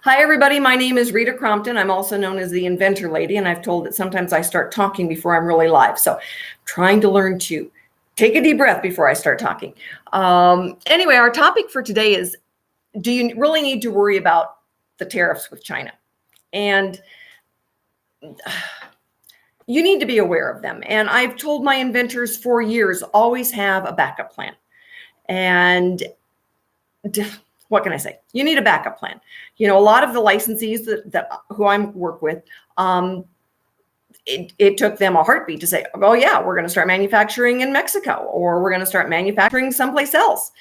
Hi, everybody. My name is Rita Crompton. I'm also known as the Inventor Lady, and I've told that sometimes I start talking before I'm really live. So I'm trying to learn to take a deep breath before I start talking. Anyway, our topic for today is, do you really need to worry about the tariffs with China? And you need to be aware of them. And I've told my inventors for years, always have a backup plan. And what can I say? You need a backup plan. You know, a lot of the licensees that who I work with, it took them a heartbeat to say, oh yeah, we're going to start manufacturing in Mexico, or we're going to start manufacturing someplace else.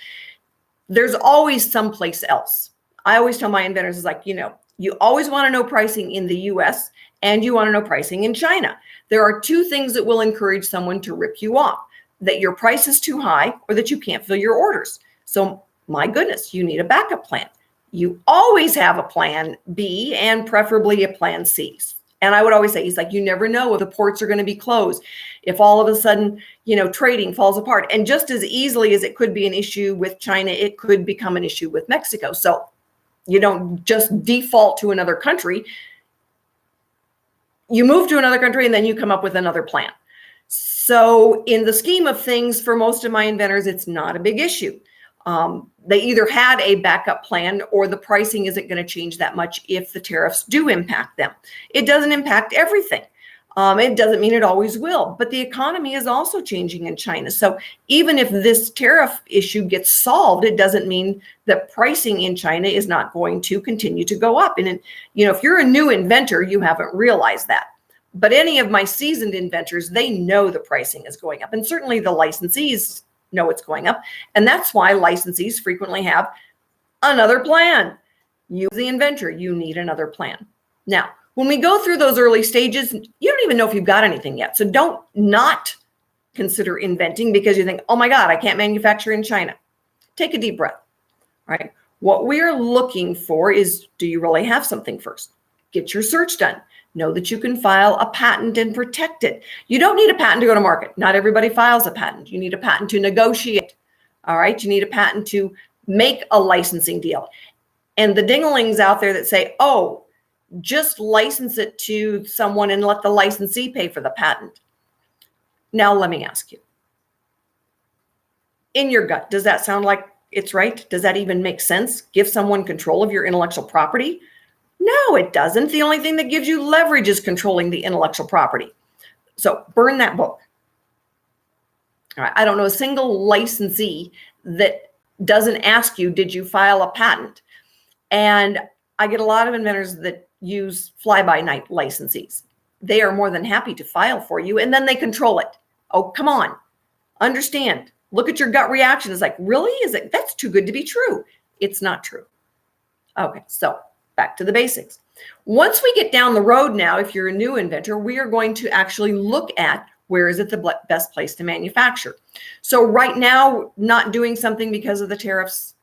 There's always someplace else. I always tell my inventors, is like, you always want to know pricing in the US and you want to know pricing in China. There are two things that will encourage someone to rip you off: that your price is too high or that you can't fill your orders. So my goodness, you need a backup plan. You always have a plan B and preferably a plan C. And I would always say, you never know if the ports are going to be closed, if all of a sudden, trading falls apart. And just as easily as it could be an issue with China, it could become an issue with Mexico. So you don't just default to another country. You move to another country and then you come up with another plan. So in the scheme of things, for most of my inventors, it's not a big issue. They either had a backup plan or the pricing isn't going to change that much if the tariffs do impact them. It doesn't impact everything. It doesn't mean it always will, but the economy is also changing in China. So even if this tariff issue gets solved, it doesn't mean that pricing in China is not going to continue to go up. And if you're a new inventor, you haven't realized that. But any of my seasoned inventors, they know the pricing is going up, and certainly the licensees know it's going up. And that's why licensees frequently have another plan. You, the inventor, you need another plan. Now, when we go through those early stages, you don't even know if you've got anything yet. So don't not consider inventing because you think, oh my God, I can't manufacture in China. Take a deep breath, right? What we're looking for is, do you really have something first? Get your search done. Know that you can file a patent and protect it. You don't need a patent to go to market. Not everybody files a patent. You need a patent to negotiate. All right. You need a patent to make a licensing deal. And the dinglings out there that say, oh, just license it to someone and let the licensee pay for the patent. Now, let me ask you, in your gut, does that sound like it's right? Does that even make sense? Give someone control of your intellectual property? No, it doesn't. The only thing that gives you leverage is controlling the intellectual property. So burn that book. All right. I don't know a single licensee that doesn't ask you, did you file a patent? And I get a lot of inventors that use fly-by-night licensees. They are more than happy to file for you, and then they control it. Oh, come on. Understand. Look at your gut reaction. It's like, really? That's too good to be true. It's not true. Okay, so back to the basics. Once we get down the road now, if you're a new inventor, we are going to actually look at where is it the best place to manufacture. So right now, not doing something because of the tariffs,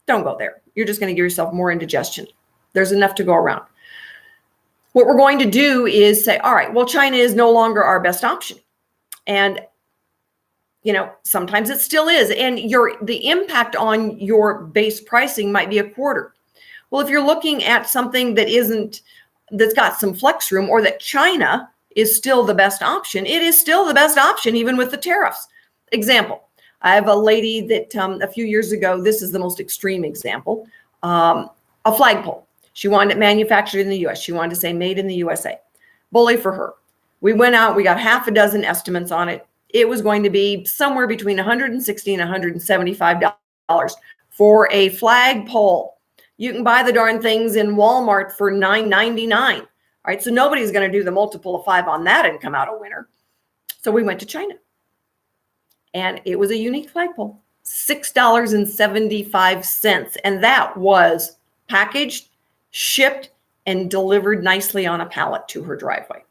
don't go there. You're just going to give yourself more indigestion. There's enough to go around. What we're going to do is say, all right, well, China is no longer our best option. And sometimes it still is. And the impact on your base pricing might be a quarter. Well, if you're looking at something that's got some flex room, or that China is still the best option, it is still the best option, even with the tariffs. Example, I have a lady that a few years ago, this is the most extreme example, a flagpole. She wanted it manufactured in the US. She wanted to say made in the USA. Bully for her. We went out, we got half a dozen estimates on it. It was going to be somewhere between $160 and $175 for a flagpole. You can buy the darn things in Walmart for $9.99. All right, so nobody's going to do the multiple of 5 on that and come out a winner. So we went to China. And it was a unique flagpole, $6.75. And that was packaged, shipped, and delivered nicely on a pallet to her driveway.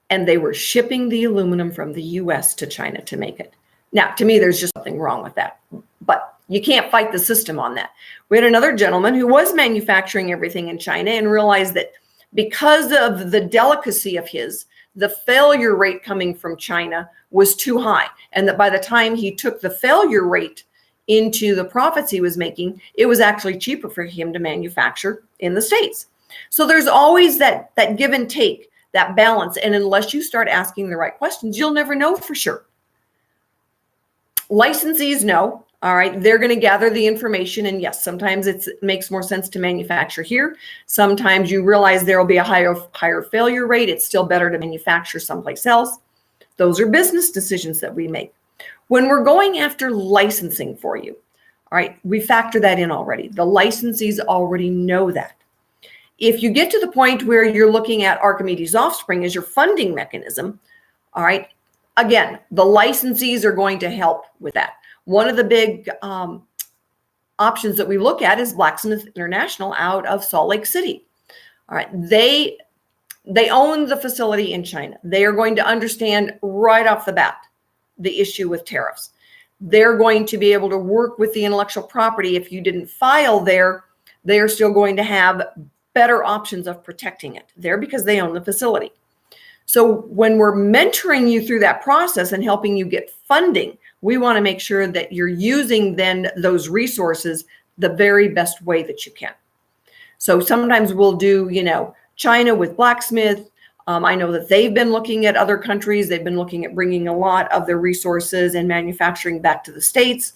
And they were shipping the aluminum from the US to China to make it. Now, to me, there's just something wrong with that. But you can't fight the system on that. We had another gentleman who was manufacturing everything in China and realized that because of the delicacy of the failure rate coming from China was too high. And that by the time he took the failure rate into the profits he was making, it was actually cheaper for him to manufacture in the States. So there's always that give and take, that balance. And unless you start asking the right questions, you'll never know for sure. Licensees know, all right, they're going to gather the information. And yes, sometimes it makes more sense to manufacture here. Sometimes you realize there will be a higher failure rate. It's still better to manufacture someplace else. Those are business decisions that we make. When we're going after licensing for you, all right, we factor that in already. The licensees already know that. If you get to the point where you're looking at Archimedes Offspring as your funding mechanism, all right, again, the licensees are going to help with that. One of the big options that we look at is Blacksmith International out of Salt Lake City. All right, they own the facility in China. They are going to understand right off the bat the issue with tariffs. They're going to be able to work with the intellectual property. If you didn't file there, they are still going to have better options of protecting it there because they own the facility. So when we're mentoring you through that process and helping you get funding, we want to make sure that you're using then those resources the very best way that you can. So sometimes we'll do, China with Blacksmith. I know that they've been looking at other countries. They've been looking at bringing a lot of their resources and manufacturing back to the States.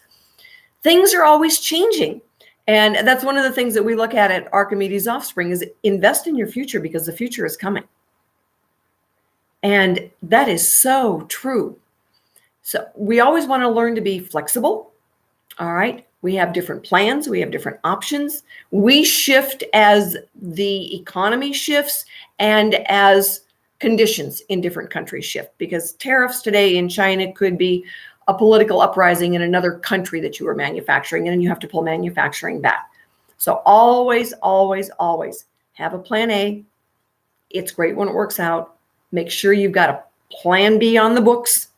Things are always changing. And that's one of the things that we look at Archimedes Offspring is invest in your future because the future is coming. And that is so true. So we always want to learn to be flexible. All right. We have different plans. We have different options. We shift as the economy shifts and as conditions in different countries shift, because tariffs today in China could be a political uprising in another country that you were manufacturing, and then you have to pull manufacturing back. So always, always, always have a plan A. It's great when it works out. Make sure you've got a plan B on the books.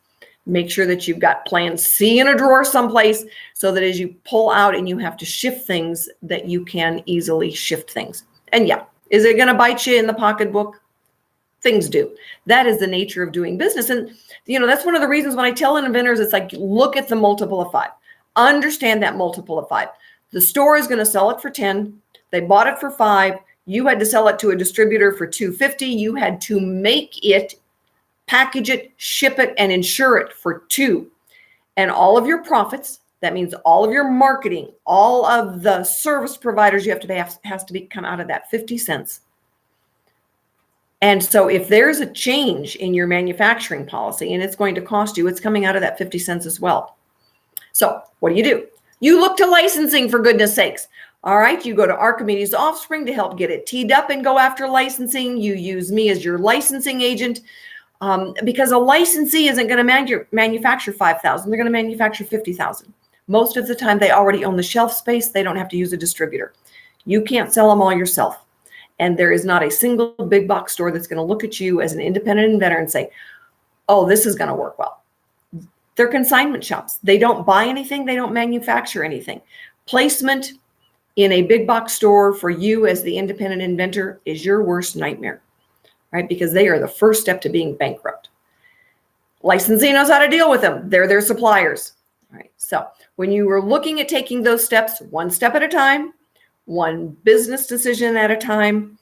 Make sure that you've got plan C in a drawer someplace so that as you pull out and you have to shift things, that you can easily shift things. And yeah, is it going to bite you in the pocketbook? Things do. That is the nature of doing business. And, that's one of the reasons when I tell inventors, it's like, look at the multiple of 5. Understand that multiple of 5. The store is going to sell it for 10. They bought it for 5. You had to sell it to a distributor for $2.50. You had to make it, package it, ship it, and insure it for $2. And all of your profits, that means all of your marketing, all of the service providers you have to pay has to come out of that 50 cents. And so if there's a change in your manufacturing policy and it's going to cost you, it's coming out of that 50 cents as well. So what do? You look to licensing, for goodness sakes. All right, you go to Archimedes Offspring to help get it teed up and go after licensing. You use me as your licensing agent. Because a licensee isn't going to manufacture 5,000. They're going to manufacture 50,000. Most of the time, they already own the shelf space. They don't have to use a distributor. You can't sell them all yourself. And there is not a single big box store that's going to look at you as an independent inventor and say, oh, this is going to work well. They're consignment shops. They don't buy anything. They don't manufacture anything. Placement in a big box store for you as the independent inventor is your worst nightmare. Right? Because they are the first step to being bankrupt. Licensee knows how to deal with them. They're their suppliers. All right. So when you were looking at taking those steps, one step at a time, one business decision at a time,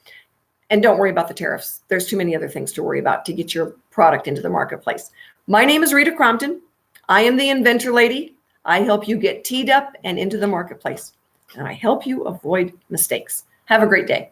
and don't worry about the tariffs. There's too many other things to worry about to get your product into the marketplace. My name is Rita Crompton. I am the Inventor Lady. I help you get teed up and into the marketplace, and I help you avoid mistakes. Have a great day.